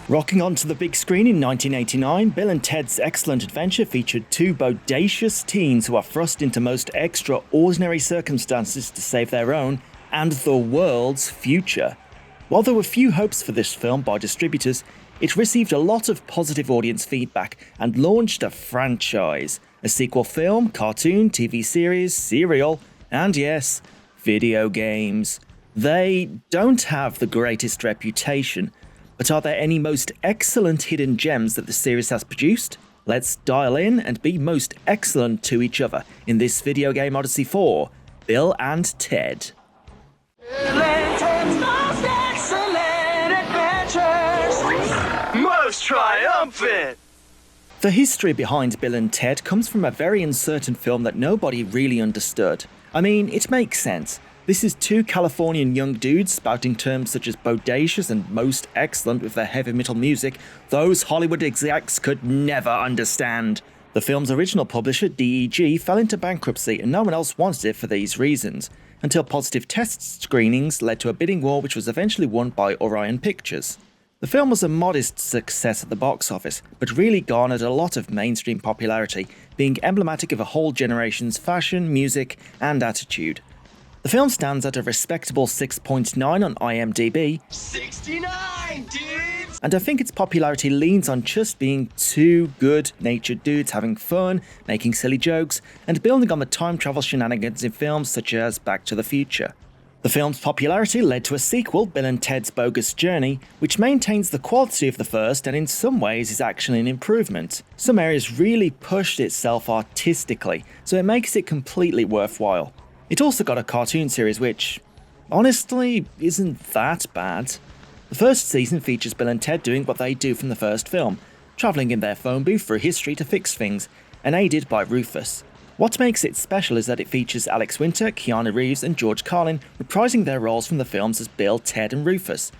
Rocking onto the big screen in 1989, Bill and Ted's Excellent Adventure featured two bodacious teens who are thrust into most extraordinary circumstances to save their own and the world's future. While there were few hopes for this film by distributors, it received a lot of positive audience feedback and launched a franchise, a sequel film, cartoon, TV series, serial, and yes, video games. They don't have the greatest reputation, but are there any most excellent hidden gems that the series has produced? Let's dial in and be most excellent to each other in this video game Odyssey 4, Bill and Ted. Most triumphant! The history behind Bill and Ted comes from a very uncertain film that nobody really understood. I mean, it makes sense. This is two Californian young dudes spouting terms such as bodacious and most excellent with their heavy metal music those Hollywood execs could never understand. The film's original publisher, DEG, fell into bankruptcy and no one else wanted it for these reasons, until positive test screenings led to a bidding war which was eventually won by Orion Pictures. The film was a modest success at the box office, but really garnered a lot of mainstream popularity, being emblematic of a whole generation's fashion, music, and attitude. The film stands at a respectable 6.9 on IMDb, 69, dudes! and I think its popularity leans on just being two good-natured dudes having fun, making silly jokes, and building on the time travel shenanigans in films such as Back to the Future. The film's popularity led to a sequel, Bill and Ted's Bogus Journey, which maintains the quality of the first and in some ways is actually an improvement. Some areas really pushed itself artistically, so it makes it completely worthwhile. It also got a cartoon series which, honestly, isn't that bad. The first season features Bill and Ted doing what they do from the first film, travelling in their phone booth through history to fix things, and aided by Rufus. What makes it special is that it features Alex Winter, Keanu Reeves and George Carlin reprising their roles from the films as Bill, Ted and Rufus.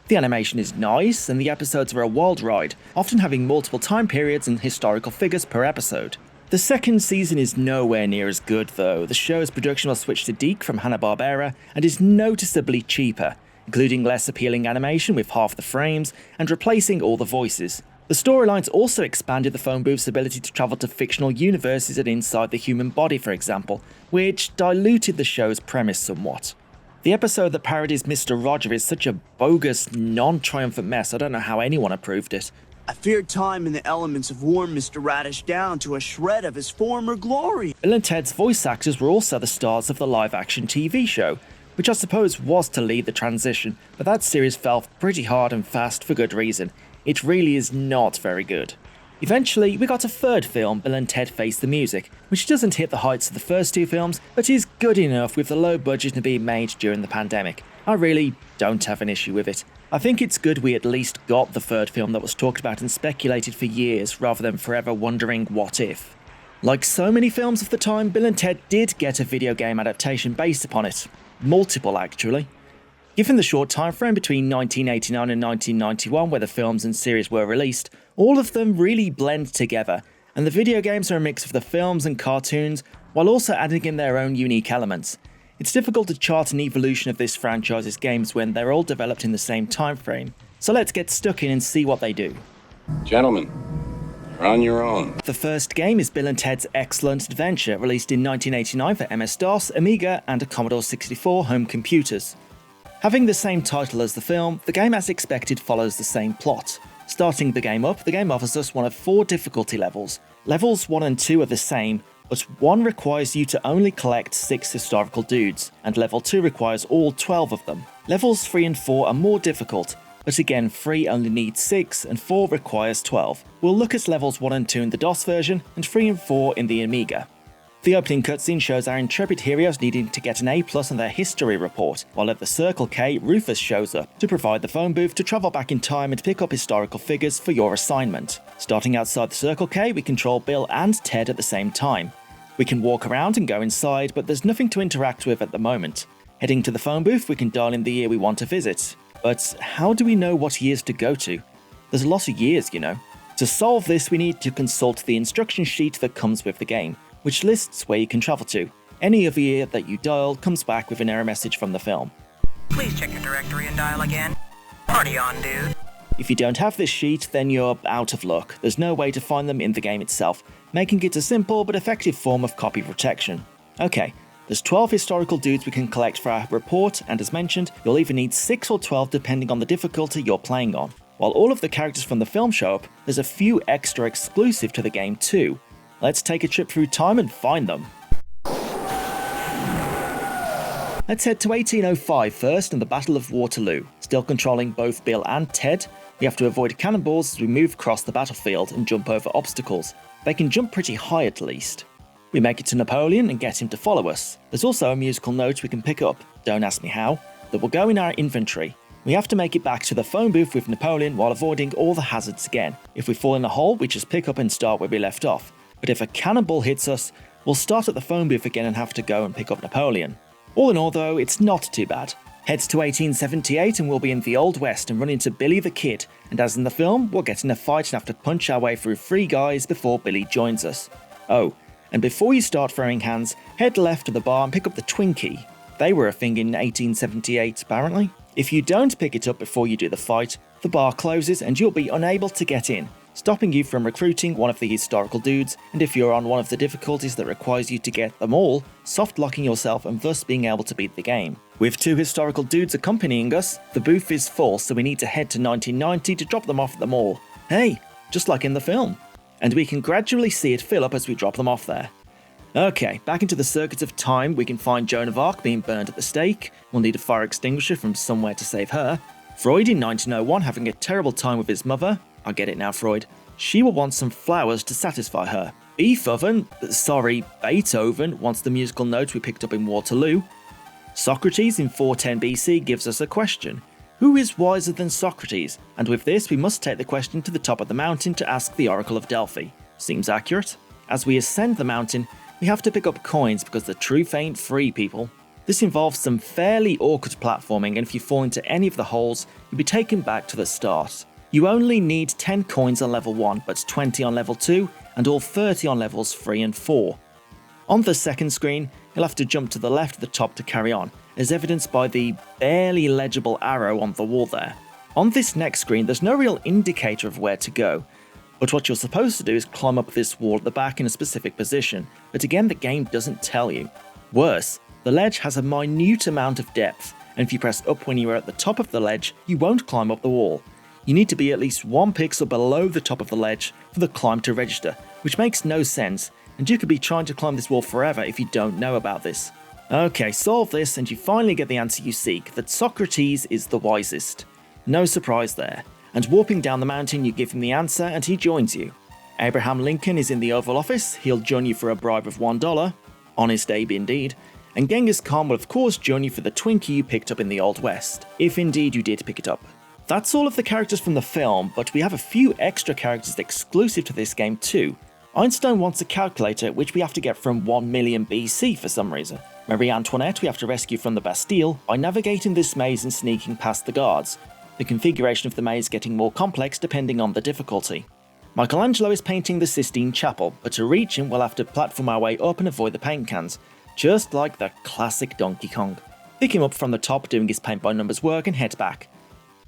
The animation is nice, and the episodes are a wild ride, often having multiple time periods and historical figures per episode. The second season is nowhere near as good though. The show's production was switched to Deke from Hanna-Barbera and is noticeably cheaper, including less appealing animation with half the frames and replacing all the voices. The storylines also expanded the phone booth's ability to travel to fictional universes and inside the human body, for example, which diluted the show's premise somewhat. The episode that parodies Mr. Roger is such a bogus, non-triumphant mess, I don't know how anyone approved it. I feared time and the elements have worn Mr. Radish down to a shred of his former glory. Bill and Ted's voice actors were also the stars of the live-action TV show, which I suppose was to lead the transition, but that series fell pretty hard and fast for good reason. It really is not very good. Eventually, we got a third film, Bill and Ted Face the Music, which doesn't hit the heights of the first two films, but is good enough with the low budget being made during the pandemic. I really don't have an issue with it. I think it's good we at least got the third film that was talked about and speculated for years, rather than forever wondering what if. Like so many films of the time, Bill and Ted did get a video game adaptation based upon it. Multiple, actually. Given the short time frame between 1989 and 1991 where the films and series were released, all of them really blend together, and the video games are a mix of the films and cartoons, while also adding in their own unique elements. It's difficult to chart an evolution of this franchise's games when they're all developed in the same time frame, so let's get stuck in and see what they do. Gentlemen, you're on your own. The first game is Bill and Ted's Excellent Adventure, released in 1989 for MS-DOS, Amiga and Commodore 64 home computers. Having the same title as the film, the game as expected follows the same plot. Starting the game up, the game offers us one of 4 difficulty levels. Levels 1 and 2 are the same, but 1 requires you to only collect 6 historical dudes, and level 2 requires all 12 of them. Levels 3 and 4 are more difficult, but again 3 only needs 6 and 4 requires 12. We'll look at levels 1 and 2 in the DOS version, and 3 and 4 in the Amiga. The opening cutscene shows our intrepid heroes needing to get an A+ on their history report, while at the Circle K, Rufus shows up to provide the phone booth to travel back in time and pick up historical figures for your assignment. Starting outside the Circle K, we control Bill and Ted at the same time. We can walk around and go inside, but there's nothing to interact with at the moment. Heading to the phone booth, we can dial in the year we want to visit. But how do we know what years to go to? There's a lot of years, you know. To solve this, we need to consult the instruction sheet that comes with the game, which lists where you can travel to. Any other year that you dial comes back with an error message from the film. Please check your directory and dial again. Party on, dude. If you don't have this sheet, then you're out of luck. There's no way to find them in the game itself, making it a simple but effective form of copy protection. Okay, there's 12 historical dudes we can collect for our report, and as mentioned, you'll either need 6 or 12 depending on the difficulty you're playing on. While all of the characters from the film show up, there's a few extra exclusive to the game too. Let's take a trip through time and find them. Let's head to 1805 first and the Battle of Waterloo. Still controlling both Bill and Ted, we have to avoid cannonballs as we move across the battlefield and jump over obstacles. They can jump pretty high at least. We make it to Napoleon and get him to follow us. There's also a musical note we can pick up, don't ask me how, that will go in our inventory. We have to make it back to the phone booth with Napoleon while avoiding all the hazards again. If we fall in a hole, we just pick up and start where we left off. But if a cannonball hits us, we'll start at the phone booth again and have to go and pick up Napoleon. All in all though, it's not too bad. Heads to 1878 and we'll be in the Old West and run into Billy the Kid, and as in the film, we'll get in a fight and have to punch our way through 3 guys before Billy joins us. Oh, and before you start throwing hands, head left to the bar and pick up the Twinkie. They were a thing in 1878 apparently. If you don't pick it up before you do the fight, the bar closes and you'll be unable to get in, stopping you from recruiting one of the historical dudes, and if you're on one of the difficulties that requires you to get them all, soft locking yourself and thus being able to beat the game. With 2 historical dudes accompanying us, the booth is full, so we need to head to 1990 to drop them off at the mall. Hey, just like in the film. And we can gradually see it fill up as we drop them off there. Okay, back into the circuit of time, we can find Joan of Arc being burned at the stake. We'll need a fire extinguisher from somewhere to save her. Freud in 1901 having a terrible time with his mother. I get it now, Freud. She will want some flowers to satisfy her. Beethoven wants the musical note we picked up in Waterloo. Socrates in 410 BC gives us a question. Who is wiser than Socrates? And with this, we must take the question to the top of the mountain to ask the Oracle of Delphi. Seems accurate. As we ascend the mountain, we have to pick up coins because the truth ain't free, people. This involves some fairly awkward platforming, and if you fall into any of the holes, you'll be taken back to the start. You only need 10 coins on level 1, but 20 on level 2, and all 30 on levels 3 and 4. On the second screen, you'll have to jump to the left at the top to carry on, as evidenced by the barely legible arrow on the wall there. On this next screen, there's no real indicator of where to go, but what you're supposed to do is climb up this wall at the back in a specific position, but again the game doesn't tell you. Worse, the ledge has a minute amount of depth, and if you press up when you are at the top of the ledge, you won't climb up the wall. You need to be at least 1 pixel below the top of the ledge for the climb to register, which makes no sense, and you could be trying to climb this wall forever if you don't know about this. Okay, solve this and you finally get the answer you seek, that Socrates is the wisest. No surprise there. And warping down the mountain, you give him the answer and he joins you. Abraham Lincoln is in the Oval Office, he'll join you for a bribe of $1, honest Abe indeed, and Genghis Khan will of course join you for the Twinkie you picked up in the Old West, if indeed you did pick it up. That's all of the characters from the film, but we have a few extra characters exclusive to this game too. Einstein wants a calculator which we have to get from 1 million BC for some reason. Marie Antoinette we have to rescue from the Bastille by navigating this maze and sneaking past the guards. The configuration of the maze getting more complex depending on the difficulty. Michelangelo is painting the Sistine Chapel, but to reach him we'll have to platform our way up and avoid the paint cans, just like the classic Donkey Kong. Pick him up from the top doing his paint by numbers work and head back.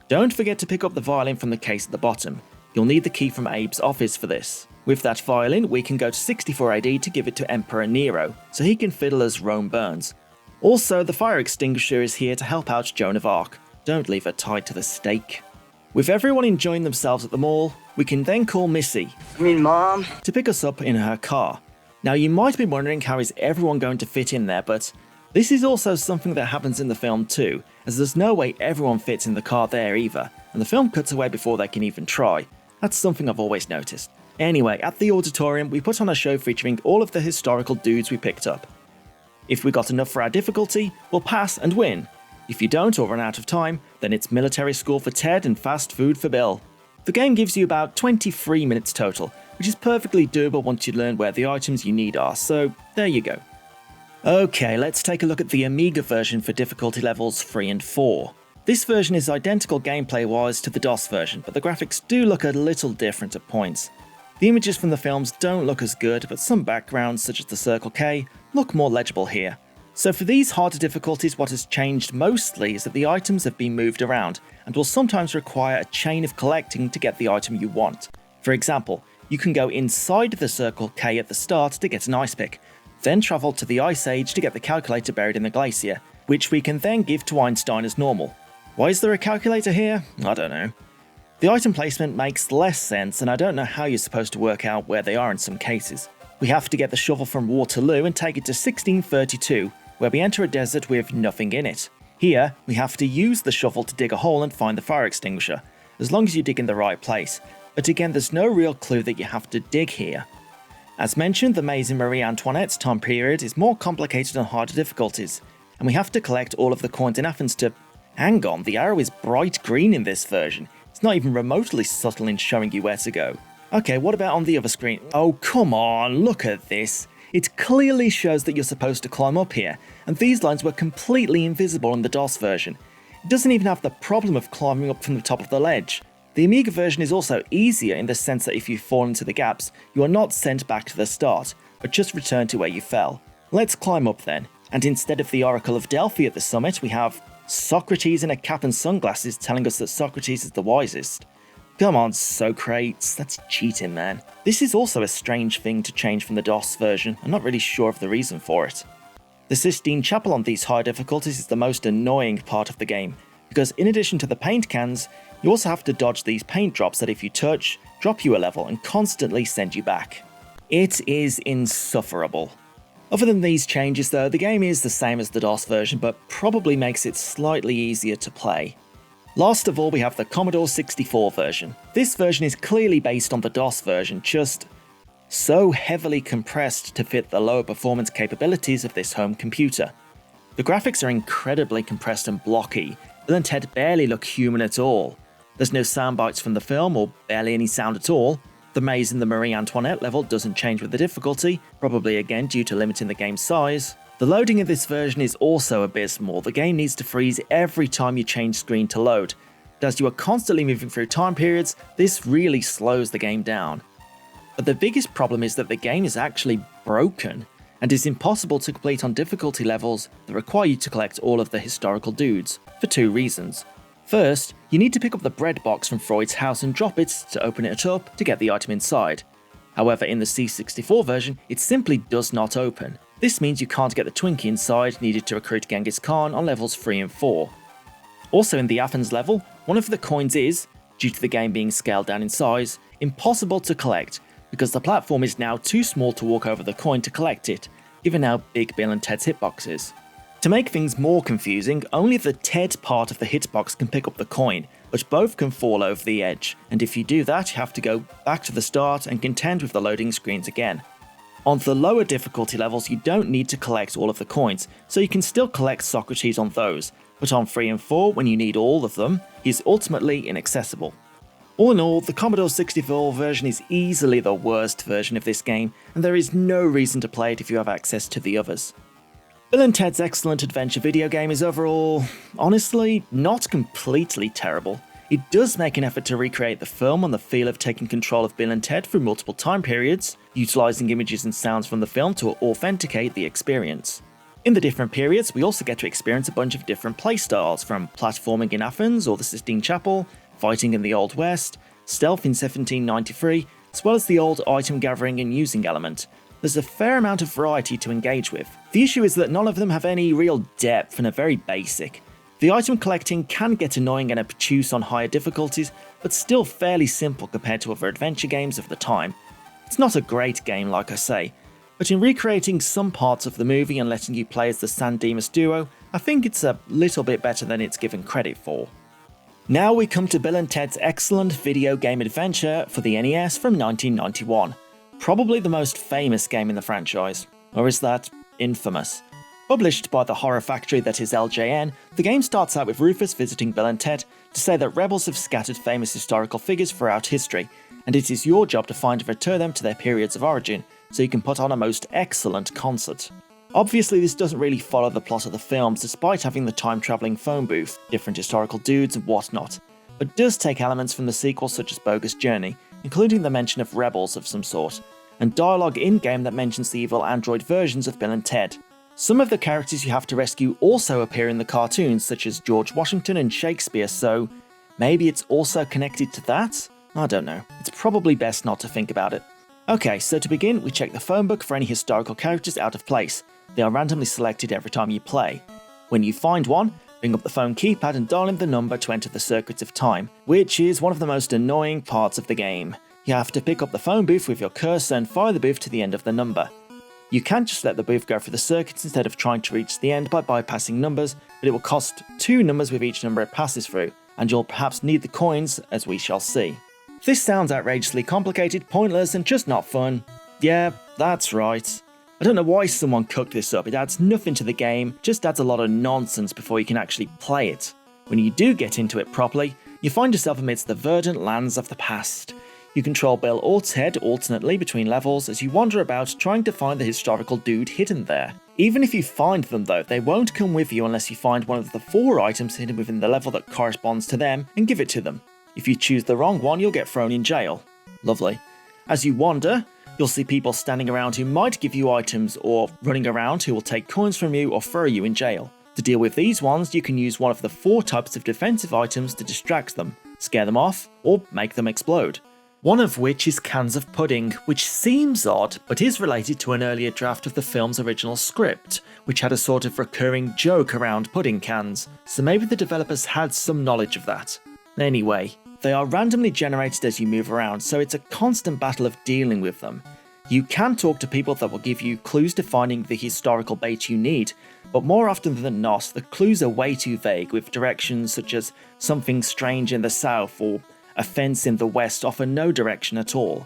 Don't forget to pick up the violin from the case at the bottom. You'll need the key from Abe's office for this. With that violin, we can go to 64 AD to give it to Emperor Nero, so he can fiddle as Rome burns. Also, the fire extinguisher is here to help out Joan of Arc. Don't leave her tied to the stake. With everyone enjoying themselves at the mall, we can then call Missy, Mom? to pick us up in her car. Now you might be wondering how is everyone going to fit in there, but this is also something that happens in the film too, as there's no way everyone fits in the car there either, and the film cuts away before they can even try. That's something I've always noticed. Anyway, at the auditorium, we put on a show featuring all of the historical dudes we picked up. If we got enough for our difficulty, we'll pass and win. If you don't or run out of time, then it's military school for Ted and fast food for Bill. The game gives you about 23 minutes total, which is perfectly doable once you learn where the items you need are, so there you go. Okay, let's take a look at the Amiga version for difficulty levels 3 and 4. This version is identical gameplay-wise to the DOS version, but the graphics do look a little different at points. The images from the films don't look as good, but some backgrounds, such as the Circle K, look more legible here. So for these harder difficulties, what has changed mostly is that the items have been moved around and will sometimes require a chain of collecting to get the item you want. For example, you can go inside the Circle K at the start to get an ice pick, then travel to the Ice Age to get the calculator buried in the glacier, which we can then give to Einstein as normal. Why is there a calculator here? I don't know. The item placement makes less sense, and I don't know how you're supposed to work out where they are in some cases. We have to get the shovel from Waterloo and take it to 1632, where we enter a desert with nothing in it. Here, we have to use the shovel to dig a hole and find the fire extinguisher, as long as you dig in the right place. But again, there's no real clue that you have to dig here. As mentioned, the maze in Marie Antoinette's time period is more complicated and harder difficulties, and we have to collect all of the coins in Athens to... Hang on, the arrow is bright green in this version. It's not even remotely subtle in showing you where to go. Okay, what about on the other screen? Oh, come on, look at this. It clearly shows that you're supposed to climb up here, and these lines were completely invisible in the DOS version. It doesn't even have the problem of climbing up from the top of the ledge. The Amiga version is also easier in the sense that if you fall into the gaps, you are not sent back to the start, but just return to where you fell. Let's climb up then, and instead of the Oracle of Delphi at the summit, we have Socrates in a cap and sunglasses telling us that Socrates is the wisest. Come on, Socrates, that's cheating, man. This is also a strange thing to change from the DOS version. I'm not really sure of the reason for it. The Sistine Chapel on these high difficulties is the most annoying part of the game, because in addition to the paint cans, you also have to dodge these paint drops that if you touch, drop you a level and constantly send you back. It is insufferable. Other than these changes though, the game is the same as the DOS version, but probably makes it slightly easier to play. Last of all, we have the Commodore 64 version. This version is clearly based on the DOS version, just so heavily compressed to fit the lower performance capabilities of this home computer. The graphics are incredibly compressed and blocky. Bill and Ted barely look human at all. There's no sound bites from the film, or barely any sound at all. The maze in the Marie Antoinette level doesn't change with the difficulty, probably again due to limiting the game's size. The loading in this version is also abysmal. The game needs to freeze every time you change screen to load. But as you are constantly moving through time periods, this really slows the game down. But the biggest problem is that the game is actually broken, and is impossible to complete on difficulty levels that require you to collect all of the historical dudes, for two reasons. First, you need to pick up the bread box from Freud's house and drop it to open it up to get the item inside. However, in the C64 version, it simply does not open. This means you can't get the Twinkie inside needed to recruit Genghis Khan on levels 3 and 4. Also in the Athens level, one of the coins is, due to the game being scaled down in size, impossible to collect because the platform is now too small to walk over the coin to collect it, given how big Bill and Ted's hitbox is. To make things more confusing, only the Ted part of the hitbox can pick up the coin, but both can fall over the edge, and if you do that you have to go back to the start and contend with the loading screens again. On the lower difficulty levels you don't need to collect all of the coins, so you can still collect Socrates on those, but on 3 and 4 when you need all of them, he's ultimately inaccessible. All in all, the Commodore 64 version is easily the worst version of this game, and there is no reason to play it if you have access to the others. Bill and Ted's excellent adventure video game is overall, honestly, not completely terrible. It does make an effort to recreate the film on the feel of taking control of Bill and Ted through multiple time periods, utilising images and sounds from the film to authenticate the experience. In the different periods, we also get to experience a bunch of different playstyles, from platforming in Athens or the Sistine Chapel, fighting in the Old West, stealth in 1793, as well as the old item gathering and using element. There's a fair amount of variety to engage with. The issue is that none of them have any real depth and are very basic. The item collecting can get annoying and obtuse on higher difficulties, but still fairly simple compared to other adventure games of the time. It's not a great game, like I say, but in recreating some parts of the movie and letting you play as the San Dimas duo, I think it's a little bit better than it's given credit for. Now we come to Bill and Ted's excellent video game adventure for the NES from 1991. Probably the most famous game in the franchise. Or is that infamous? Published by the horror factory that is LJN, the game starts out with Rufus visiting Bill and Ted to say that rebels have scattered famous historical figures throughout history, and it is your job to find and return them to their periods of origin, so you can put on a most excellent concert. Obviously this doesn't really follow the plot of the films despite having the time-travelling phone booth, different historical dudes and whatnot, but does take elements from the sequel such as Bogus Journey, including the mention of rebels of some sort, and dialogue in-game that mentions the evil android versions of Bill and Ted. Some of the characters you have to rescue also appear in the cartoons, such as George Washington and Shakespeare, so maybe it's also connected to that? I don't know. It's probably best not to think about it. Okay, so to begin, we check the phone book for any historical characters out of place. They are randomly selected every time you play. When you find one, bring up the phone keypad and dial in the number to enter the circuits of time, which is one of the most annoying parts of the game. You have to pick up the phone booth with your cursor and fire the booth to the end of the number. You can just let the booth go through the circuits instead of trying to reach the end by bypassing numbers, but it will cost 2 numbers with each number it passes through, and you'll perhaps need the coins, as we shall see. This sounds outrageously complicated, pointless, and just not fun. Yeah, that's right. I don't know why someone cooked this up. It adds nothing to the game, just adds a lot of nonsense before you can actually play it. When you do get into it properly, you find yourself amidst the verdant lands of the past. You control Bill or Ted alternately between levels as you wander about trying to find the historical dude hidden there. Even if you find them though, they won't come with you unless you find one of the 4 items hidden within the level that corresponds to them and give it to them. If you choose the wrong one, you'll get thrown in jail. Lovely. As you wander, you'll see people standing around who might give you items or running around who will take coins from you or throw you in jail. To deal with these ones, you can use one of the 4 types of defensive items to distract them, scare them off, or make them explode. One of which is cans of pudding, which seems odd, but is related to an earlier draft of the film's original script, which had a sort of recurring joke around pudding cans, so maybe the developers had some knowledge of that. Anyway, they are randomly generated as you move around, so it's a constant battle of dealing with them. You can talk to people that will give you clues to finding the historical bait you need, but more often than not, the clues are way too vague, with directions such as something strange in the south or a fence in the west offer no direction at all.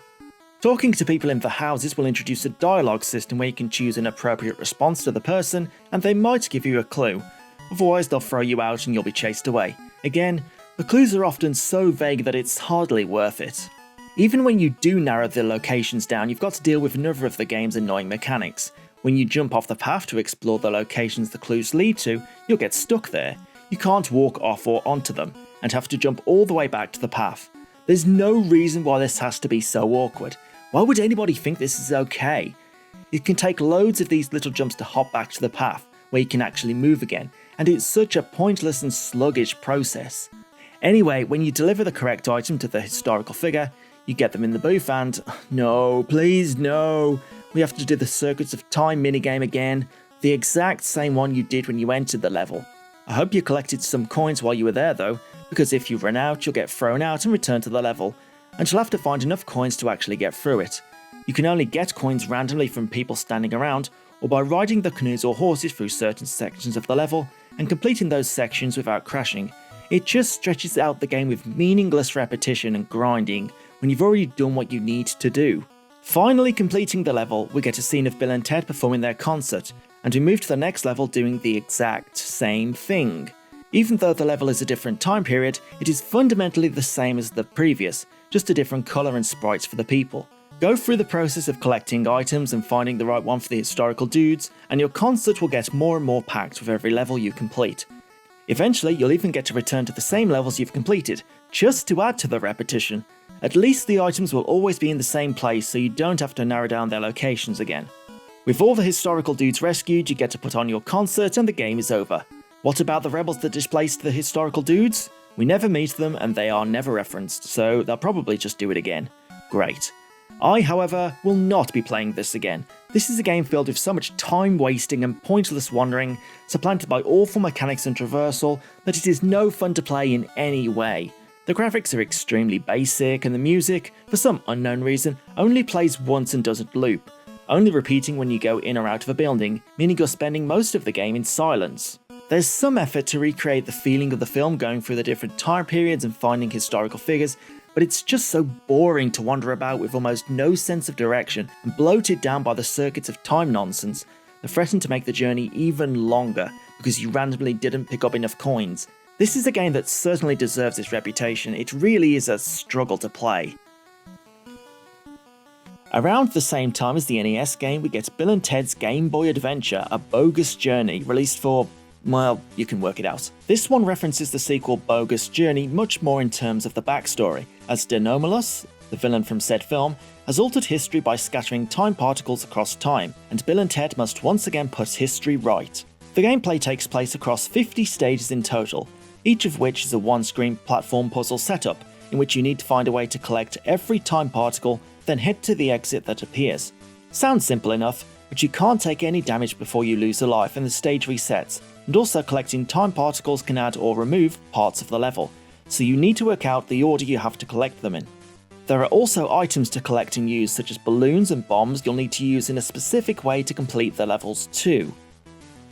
Talking to people in the houses will introduce a dialogue system where you can choose an appropriate response to the person, and they might give you a clue. Otherwise, they'll throw you out and you'll be chased away. Again, the clues are often so vague that it's hardly worth it. Even when you do narrow the locations down, you've got to deal with another of the game's annoying mechanics. When you jump off the path to explore the locations the clues lead to, you'll get stuck there. You can't walk off or onto them, and have to jump all the way back to the path. There's no reason why this has to be so awkward. Why would anybody think this is okay? It can take loads of these little jumps to hop back to the path, where you can actually move again, and it's such a pointless and sluggish process. Anyway, when you deliver the correct item to the historical figure, you get them in the booth and... no, please no! We have to do the Circuits of Time minigame again, the exact same one you did when you entered the level. I hope you collected some coins while you were there though, because if you run out, you'll get thrown out and return to the level, and you'll have to find enough coins to actually get through it. You can only get coins randomly from people standing around, or by riding the canoes or horses through certain sections of the level, and completing those sections without crashing. It just stretches out the game with meaningless repetition and grinding, when you've already done what you need to do. Finally completing the level, we get a scene of Bill and Ted performing their concert, and we move to the next level doing the exact same thing. Even though the level is a different time period, it is fundamentally the same as the previous, just a different colour and sprites for the people. Go through the process of collecting items and finding the right one for the historical dudes, and your concert will get more and more packed with every level you complete. Eventually, you'll even get to return to the same levels you've completed, just to add to the repetition. At least the items will always be in the same place, so you don't have to narrow down their locations again. With all the historical dudes rescued, you get to put on your concert and the game is over. What about the rebels that displaced the historical dudes? We never meet them and they are never referenced, so they'll probably just do it again. Great. I, however, will not be playing this again. This is a game filled with so much time wasting and pointless wandering, supplanted by awful mechanics and traversal, that it is no fun to play in any way. The graphics are extremely basic, and the music, for some unknown reason, only plays once and doesn't loop, only repeating when you go in or out of a building, meaning you're spending most of the game in silence. There's some effort to recreate the feeling of the film going through the different time periods and finding historical figures, but it's just so boring to wander about with almost no sense of direction and bloated down by the Circuits of Time nonsense that threaten to make the journey even longer because you randomly didn't pick up enough coins. This is a game that certainly deserves its reputation. It really is a struggle to play. Around the same time as the NES game, we get Bill and Ted's Game Boy Adventure, A Bogus Journey, released for... well, you can work it out. This one references the sequel Bogus Journey much more in terms of the backstory, as Denomulus, the villain from said film, has altered history by scattering time particles across time, and Bill and Ted must once again put history right. The gameplay takes place across 50 stages in total, each of which is a one-screen platform puzzle setup, in which you need to find a way to collect every time particle, then head to the exit that appears. Sounds simple enough, but you can't take any damage before you lose a life and the stage resets, and also collecting time particles can add or remove parts of the level, so you need to work out the order you have to collect them in. There are also items to collect and use, such as balloons and bombs you'll need to use in a specific way to complete the levels too.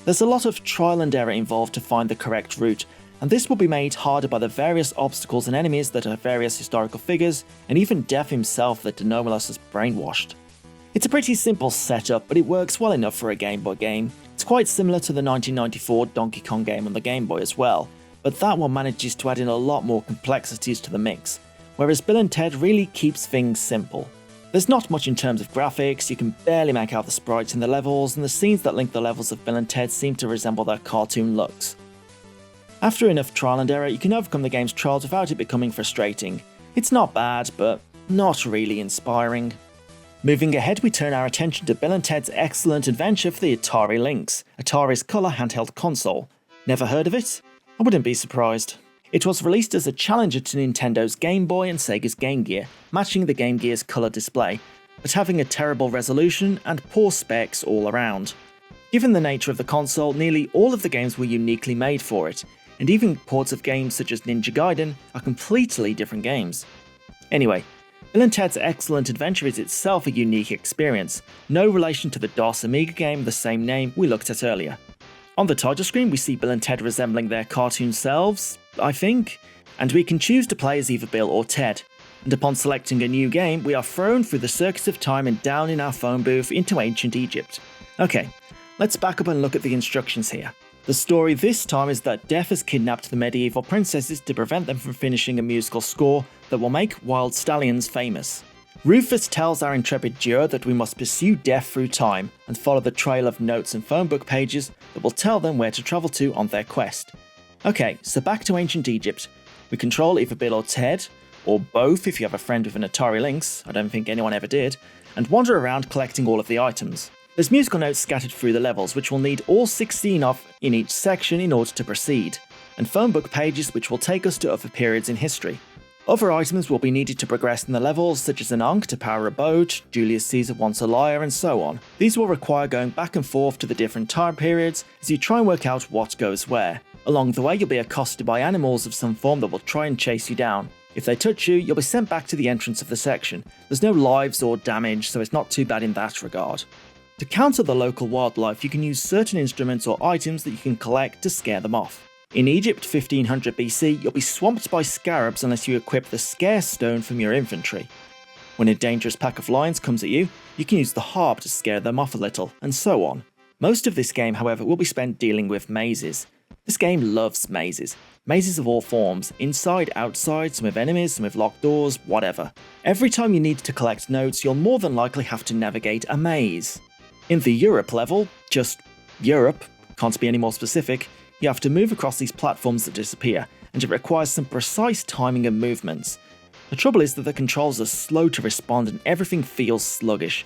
There's a lot of trial and error involved to find the correct route, and this will be made harder by the various obstacles and enemies that are various historical figures, and even Death himself that Denomulus has brainwashed. It's a pretty simple setup, but it works well enough for a Game Boy game. It's quite similar to the 1994 Donkey Kong game on the Game Boy as well, but that one manages to add in a lot more complexities to the mix, whereas Bill and Ted really keeps things simple. There's not much in terms of graphics, you can barely make out the sprites in the levels, and the scenes that link the levels of Bill and Ted seem to resemble their cartoon looks. After enough trial and error, you can overcome the game's trials without it becoming frustrating. It's not bad, but not really inspiring. Moving ahead, we turn our attention to Bill and Ted's excellent adventure for the Atari Lynx, Atari's colour handheld console. Never heard of it? I wouldn't be surprised. It was released as a challenger to Nintendo's Game Boy and Sega's Game Gear, matching the Game Gear's colour display, but having a terrible resolution and poor specs all around. Given the nature of the console, nearly all of the games were uniquely made for it, and even ports of games such as Ninja Gaiden are completely different games. Anyway, Bill and Ted's excellent adventure is itself a unique experience, no relation to the DOS Amiga game of the same name we looked at earlier. On the title screen we see Bill and Ted resembling their cartoon selves, I think, and we can choose to play as either Bill or Ted, and upon selecting a new game we are thrown through the circuits of time and down in our phone booth into ancient Egypt. Okay, let's back up and look at the instructions here. The story this time is that Death has kidnapped the medieval princesses to prevent them from finishing a musical score that will make Wild Stallyns famous. Rufus tells our intrepid duo that we must pursue Death through time and follow the trail of notes and phone book pages that will tell them where to travel to on their quest. Okay, so back to ancient Egypt. We control either Bill or Ted, or both if you have a friend with an Atari Lynx, I don't think anyone ever did, and wander around collecting all of the items. There's musical notes scattered through the levels, which we'll need all 16 of in each section in order to proceed, and phone book pages which will take us to other periods in history. Other items will be needed to progress in the levels, such as an Ankh to power a boat, Julius Caesar wants a lyre, and so on. These will require going back and forth to the different time periods as you try and work out what goes where. Along the way you'll be accosted by animals of some form that will try and chase you down. If they touch you, you'll be sent back to the entrance of the section. There's no lives or damage, so it's not too bad in that regard. To counter the local wildlife, you can use certain instruments or items that you can collect to scare them off. In Egypt 1500 BC, you'll be swamped by scarabs unless you equip the Scare Stone from your inventory. When a dangerous pack of lions comes at you, you can use the harp to scare them off a little, and so on. Most of this game, however, will be spent dealing with mazes. This game loves mazes. Mazes of all forms, inside, outside, some with enemies, some with locked doors, whatever. Every time you need to collect notes, you'll more than likely have to navigate a maze. In the Europe level, just Europe, can't be any more specific, you have to move across these platforms that disappear, and it requires some precise timing and movements. The trouble is that the controls are slow to respond and everything feels sluggish.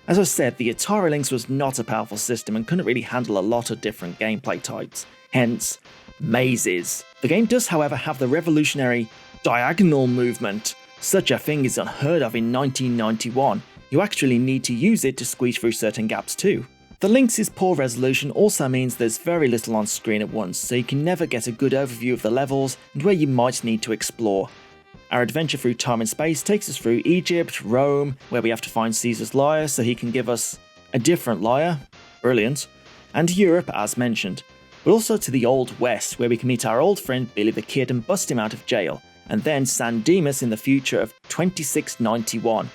As I said, the Atari Lynx was not a powerful system and couldn't really handle a lot of different gameplay types, hence, mazes. The game does however have the revolutionary diagonal movement. Such a thing is unheard of in 1991. You actually need to use it to squeeze through certain gaps too. The Lynx's poor resolution also means there's very little on screen at once, so you can never get a good overview of the levels and where you might need to explore. Our adventure through time and space takes us through Egypt, Rome, where we have to find Caesar's lyre so he can give us a different lyre, brilliant, and Europe as mentioned, but also to the Old West where we can meet our old friend Billy the Kid and bust him out of jail, and then San Dimas in the future of 2691,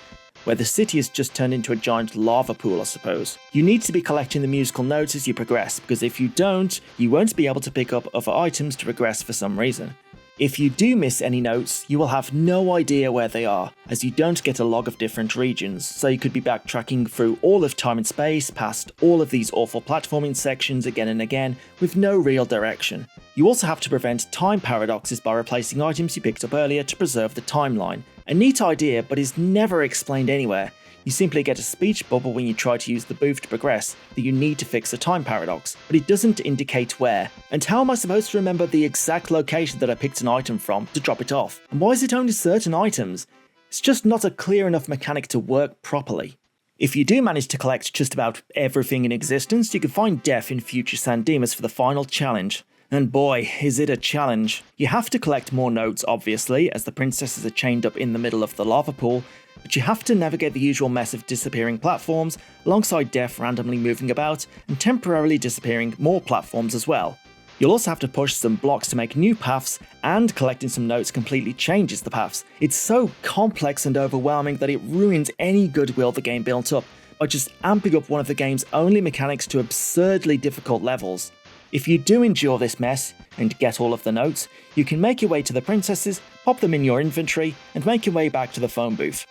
where the city has just turned into a giant lava pool, I suppose. You need to be collecting the musical notes as you progress, because if you don't, you won't be able to pick up other items to progress for some reason. If you do miss any notes, you will have no idea where they are, as you don't get a log of different regions, so you could be backtracking through all of time and space, past all of these awful platforming sections again and again, with no real direction. You also have to prevent time paradoxes by replacing items you picked up earlier to preserve the timeline. A neat idea, but is never explained anywhere. You simply get a speech bubble when you try to use the booth to progress that you need to fix a time paradox, but it doesn't indicate where. And how am I supposed to remember the exact location that I picked an item from to drop it off? And why is it only certain items? It's just not a clear enough mechanic to work properly. If you do manage to collect just about everything in existence, you can find Def in future San Dimas for the final challenge. And boy, is it a challenge. You have to collect more notes, obviously, as the princesses are chained up in the middle of the lava pool, but you have to navigate the usual mess of disappearing platforms, alongside Def randomly moving about and temporarily disappearing more platforms as well. You'll also have to push some blocks to make new paths, and collecting some notes completely changes the paths. It's so complex and overwhelming that it ruins any goodwill the game built up by just amping up one of the game's only mechanics to absurdly difficult levels. If you do endure this mess, and get all of the notes, you can make your way to the princesses, pop them in your inventory, and make your way back to the phone booth.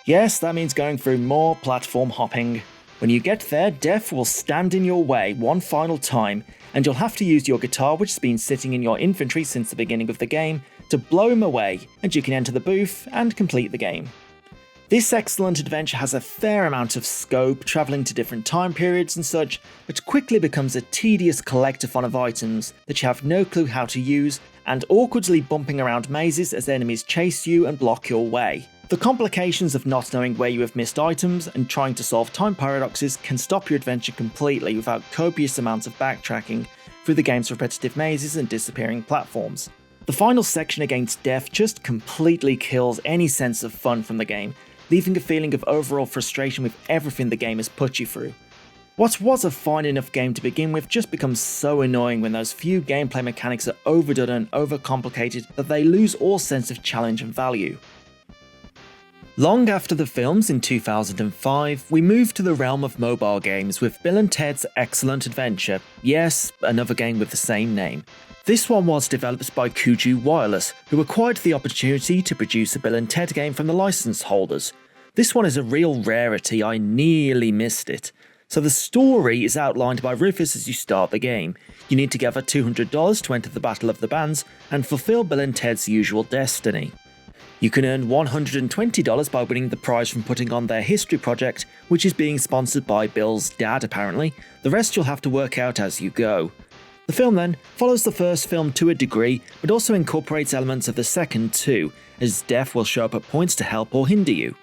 Yes, that means going through more platform hopping. When you get there, Def will stand in your way one final time, and you'll have to use your guitar, which has been sitting in your inventory since the beginning of the game, to blow him away, and you can enter the booth and complete the game. This excellent adventure has a fair amount of scope, travelling to different time periods and such, but quickly becomes a tedious collectathon of items that you have no clue how to use, and awkwardly bumping around mazes as enemies chase you and block your way. The complications of not knowing where you have missed items and trying to solve time paradoxes can stop your adventure completely without copious amounts of backtracking through the game's repetitive mazes and disappearing platforms. The final section against Def just completely kills any sense of fun from the game, leaving a feeling of overall frustration with everything the game has put you through. What was a fine enough game to begin with just becomes so annoying when those few gameplay mechanics are overdone and overcomplicated that they lose all sense of challenge and value. Long after the films in 2005, we moved to the realm of mobile games with Bill and Ted's Excellent Adventure. Yes, another game with the same name. This one was developed by Kuju Wireless, who acquired the opportunity to produce a Bill and Ted game from the license holders. This one is a real rarity, I nearly missed it. So the story is outlined by Rufus as you start the game. You need to gather $200 to enter the Battle of the Bands and fulfill Bill and Ted's usual destiny. You can earn $120 by winning the prize from putting on their history project, which is being sponsored by Bill's dad apparently. The rest you'll have to work out as you go. The film then follows the first film to a degree, but also incorporates elements of the second too, as Def will show up at points to help or hinder you.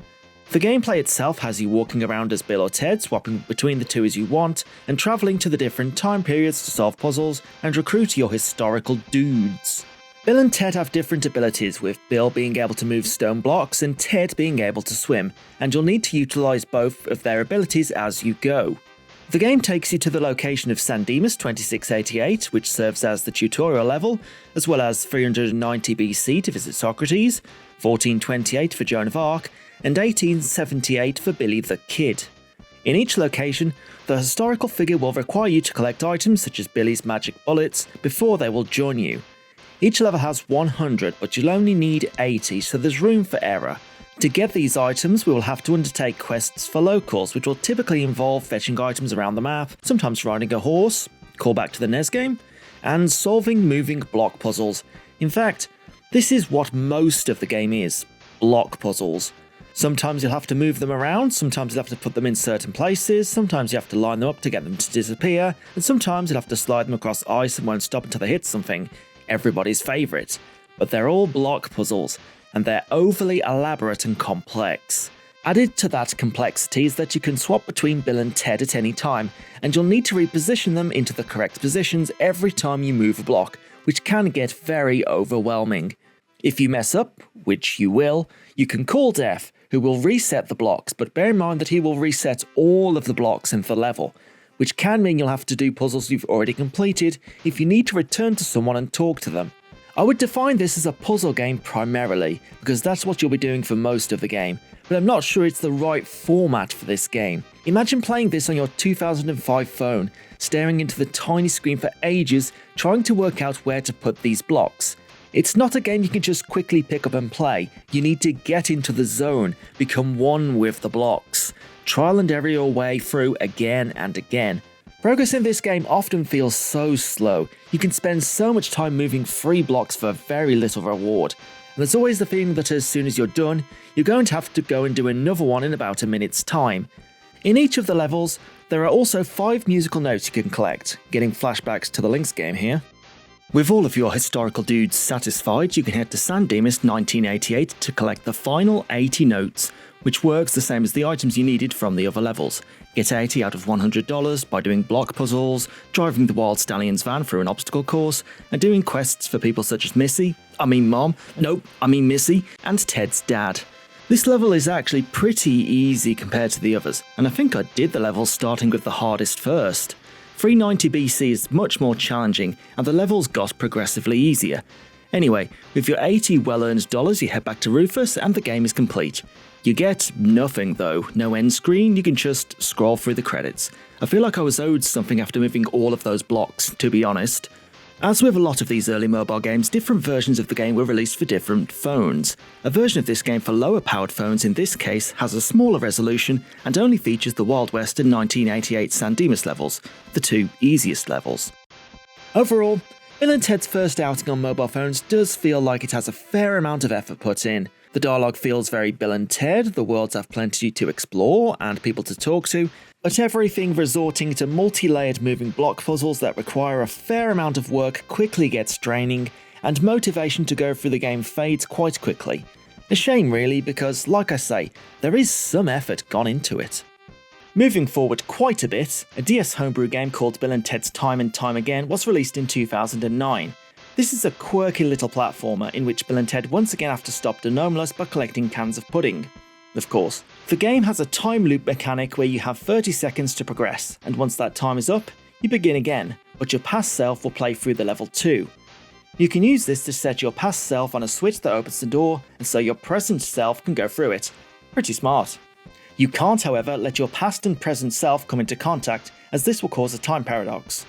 The gameplay itself has you walking around as Bill or Ted, swapping between the two as you want, and travelling to the different time periods to solve puzzles and recruit your historical dudes. Bill and Ted have different abilities, with Bill being able to move stone blocks and Ted being able to swim, and you'll need to utilise both of their abilities as you go. The game takes you to the location of San Dimas 2688, which serves as the tutorial level, as well as 390 BC to visit Socrates, 1428 for Joan of Arc, and 1878 for Billy the Kid. In each location, the historical figure will require you to collect items such as Billy's magic bullets before they will join you. Each level has 100, but you'll only need 80, so there's room for error. To get these items, we will have to undertake quests for locals, which will typically involve fetching items around the map, sometimes riding a horse, call back to the NES game, and solving moving block puzzles. In fact, this is what most of the game is, block puzzles. Sometimes you'll have to move them around, sometimes you'll have to put them in certain places, sometimes you have to line them up to get them to disappear, and sometimes you'll have to slide them across ice and won't stop until they hit something. Everybody's favourite. But they're all block puzzles, and they're overly elaborate and complex. Added to that complexity is that you can swap between Bill and Ted at any time, and you'll need to reposition them into the correct positions every time you move a block, which can get very overwhelming. If you mess up, which you will, you can call Def, who will reset the blocks, but bear in mind that he will reset all of the blocks in the level, which can mean you'll have to do puzzles you've already completed if you need to return to someone and talk to them. I would define this as a puzzle game primarily, because that's what you'll be doing for most of the game, but I'm not sure it's the right format for this game. Imagine playing this on your 2005 phone, staring into the tiny screen for ages, trying to work out where to put these blocks. It's not a game you can just quickly pick up and play. You need to get into the zone, become one with the blocks, trial and error your way through again and again. Progress in this game often feels so slow. You can spend so much time moving 3 blocks for very little reward, and there's always the feeling that as soon as you're done, you're going to have to go and do another one in about a minute's time. In each of the levels, there are also 5 musical notes you can collect, getting flashbacks to the Lynx game here. With all of your historical dudes satisfied, you can head to San Dimas 1988 to collect the final 80 notes, which works the same as the items you needed from the other levels. Get 80 out of $100 by doing block puzzles, driving the wild Stallyns van through an obstacle course, and doing quests for people such as Missy, Missy, and Ted's dad. This level is actually pretty easy compared to the others, and I think I did the level starting with the hardest first. 390 BC is much more challenging, and the levels got progressively easier. Anyway, with your 80 well-earned dollars, you head back to Rufus and the game is complete. You get nothing though, no end screen, you can just scroll through the credits. I feel like I was owed something after moving all of those blocks, to be honest. As with a lot of these early mobile games, different versions of the game were released for different phones. A version of this game for lower powered phones in this case has a smaller resolution and only features the Wild West and 1988 San Dimas levels, the 2 easiest levels. Overall, Bill & Ted's first outing on mobile phones does feel like it has a fair amount of effort put in. The dialogue feels very Bill & Ted, the worlds have plenty to explore and people to talk to, but everything resorting to multi-layered moving block puzzles that require a fair amount of work quickly gets draining, and motivation to go through the game fades quite quickly. A shame really, because like I say, there is some effort gone into it. Moving forward quite a bit, a DS homebrew game called Bill & Ted's Time and Time Again was released in 2009. This is a quirky little platformer in which Bill & Ted once again have to stop the anomalous by collecting cans of pudding. Of course, the game has a time loop mechanic where you have 30 seconds to progress, and once that time is up, you begin again, but your past self will play through the level too. You can use this to set your past self on a switch that opens the door, and so your present self can go through it. Pretty smart. You can't, however, let your past and present self come into contact, as this will cause a time paradox.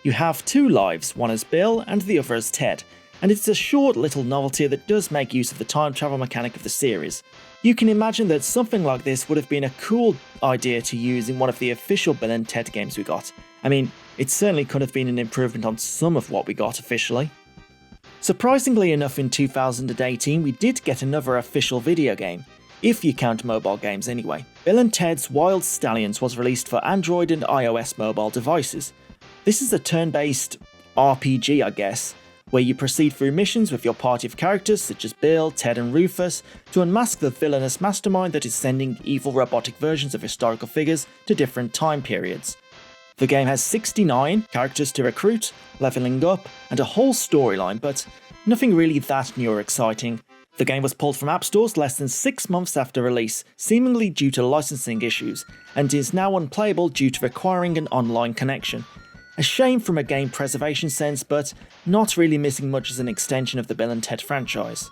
You have 2 lives, one as Bill and the other as Ted, and it's a short little novelty that does make use of the time travel mechanic of the series. You can imagine that something like this would have been a cool idea to use in one of the official Bill & Ted games we got. I mean, it certainly could have been an improvement on some of what we got officially. Surprisingly enough, in 2018 we did get another official video game, if you count mobile games anyway. Bill & Ted's Wild Stallyns was released for Android and iOS mobile devices. This is a turn-based RPG, I guess, where you proceed through missions with your party of characters such as Bill, Ted and Rufus to unmask the villainous mastermind that is sending evil robotic versions of historical figures to different time periods. The game has 69 characters to recruit, leveling up, and a whole storyline, but nothing really that new or exciting. The game was pulled from app stores less than 6 months after release, seemingly due to licensing issues, and is now unplayable due to requiring an online connection. A shame from a game preservation sense, but not really missing much as an extension of the Bill & Ted franchise.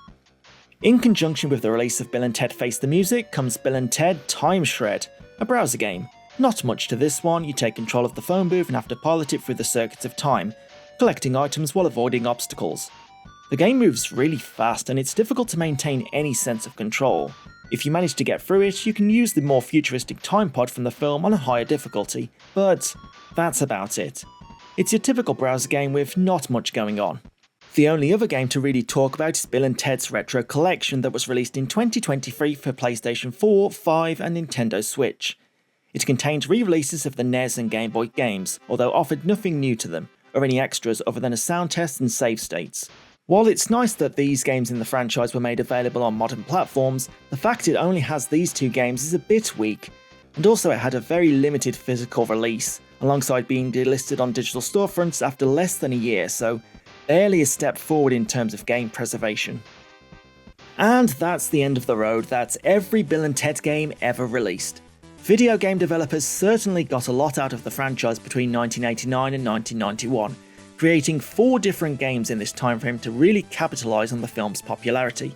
In conjunction with the release of Bill & Ted Face the Music comes Bill & Ted Time Shred, a browser game. Not much to this one, you take control of the phone booth and have to pilot it through the circuits of time, collecting items while avoiding obstacles. The game moves really fast and it's difficult to maintain any sense of control. If you manage to get through it, you can use the more futuristic time pod from the film on a higher difficulty, but that's about it. It's your typical browser game with not much going on. The only other game to really talk about is Bill & Ted's Retro Collection that was released in 2023 for PlayStation 4, 5 and Nintendo Switch. It contained re-releases of the NES and Game Boy games, although offered nothing new to them, or any extras other than a sound test and save states. While it's nice that these games in the franchise were made available on modern platforms, the fact it only has these 2 games is a bit weak, and also it had a very limited physical release, alongside being delisted on digital storefronts after less than a year, so barely a step forward in terms of game preservation. And that's the end of the road, that's every Bill & Ted game ever released. Video game developers certainly got a lot out of the franchise between 1989 and 1991, creating 4 different games in this timeframe to really capitalise on the film's popularity.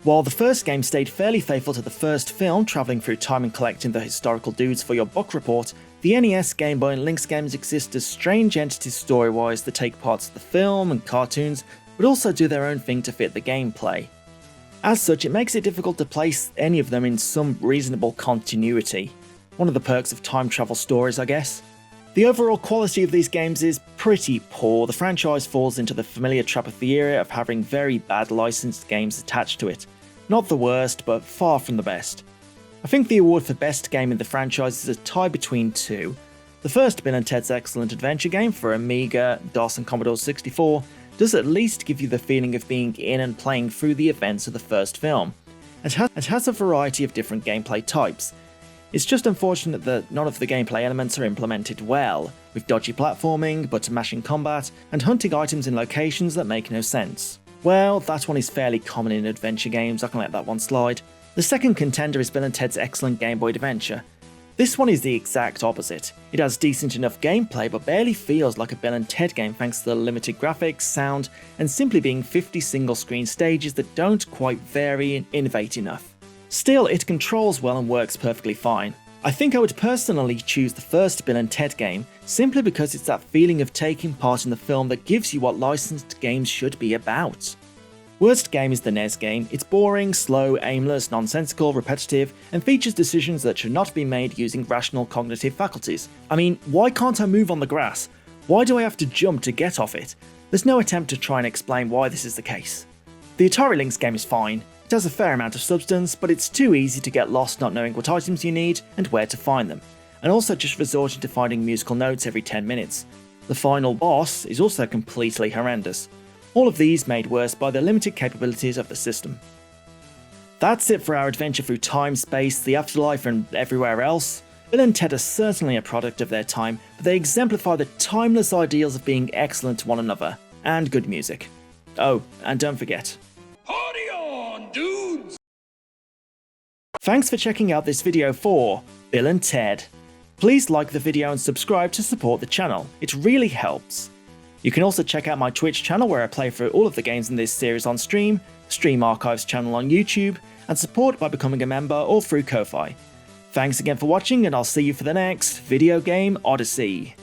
While the first game stayed fairly faithful to the first film, travelling through time and collecting the historical dudes for your book report, the NES, Game Boy and Lynx games exist as strange entities story-wise that take parts of the film and cartoons, but also do their own thing to fit the gameplay. As such, it makes it difficult to place any of them in some reasonable continuity. One of the perks of time travel stories, I guess. The overall quality of these games is pretty poor. The franchise falls into the familiar trap of the era of having very bad licensed games attached to it. Not the worst, but far from the best. I think the award for best game in the franchise is a tie between two. The first Bill and Ted's Excellent Adventure game for Amiga, DOS and Commodore 64 does at least give you the feeling of being in and playing through the events of the first film. It has a variety of different gameplay types. It's just unfortunate that none of the gameplay elements are implemented well, with dodgy platforming, button mashing combat, and hunting items in locations that make no sense. Well, that one is fairly common in adventure games, I can let that one slide. The second contender is Bill and Ted's Excellent Game Boy Adventure. This one is the exact opposite. It has decent enough gameplay but barely feels like a Bill and Ted game thanks to the limited graphics, sound, and simply being 50 single screen stages that don't quite vary and innovate enough. Still, it controls well and works perfectly fine. I think I would personally choose the first Bill and Ted game simply because it's that feeling of taking part in the film that gives you what licensed games should be about. Worst game is the NES game. It's boring, slow, aimless, nonsensical, repetitive, and features decisions that should not be made using rational cognitive faculties. I mean, why can't I move on the grass? Why do I have to jump to get off it? There's no attempt to try and explain why this is the case. The Atari Lynx game is fine. It has a fair amount of substance, but it's too easy to get lost not knowing what items you need and where to find them, and also just resorting to finding musical notes every 10 minutes. The final boss is also completely horrendous. All of these made worse by the limited capabilities of the system. That's it for our adventure through time, space, the afterlife, and everywhere else. Bill and Ted are certainly a product of their time, but they exemplify the timeless ideals of being excellent to one another, and good music. Oh, and don't forget, Party on, dudes! thanks for checking out this video for Bill and Ted. Please like the video and subscribe to support the channel, it really helps. You can also check out my Twitch channel where I play through all of the games in this series on stream, the Stream Archives channel on YouTube, and support by becoming a member or through Ko-Fi. Thanks again for watching, and I'll see you for the next Video Game Odyssey.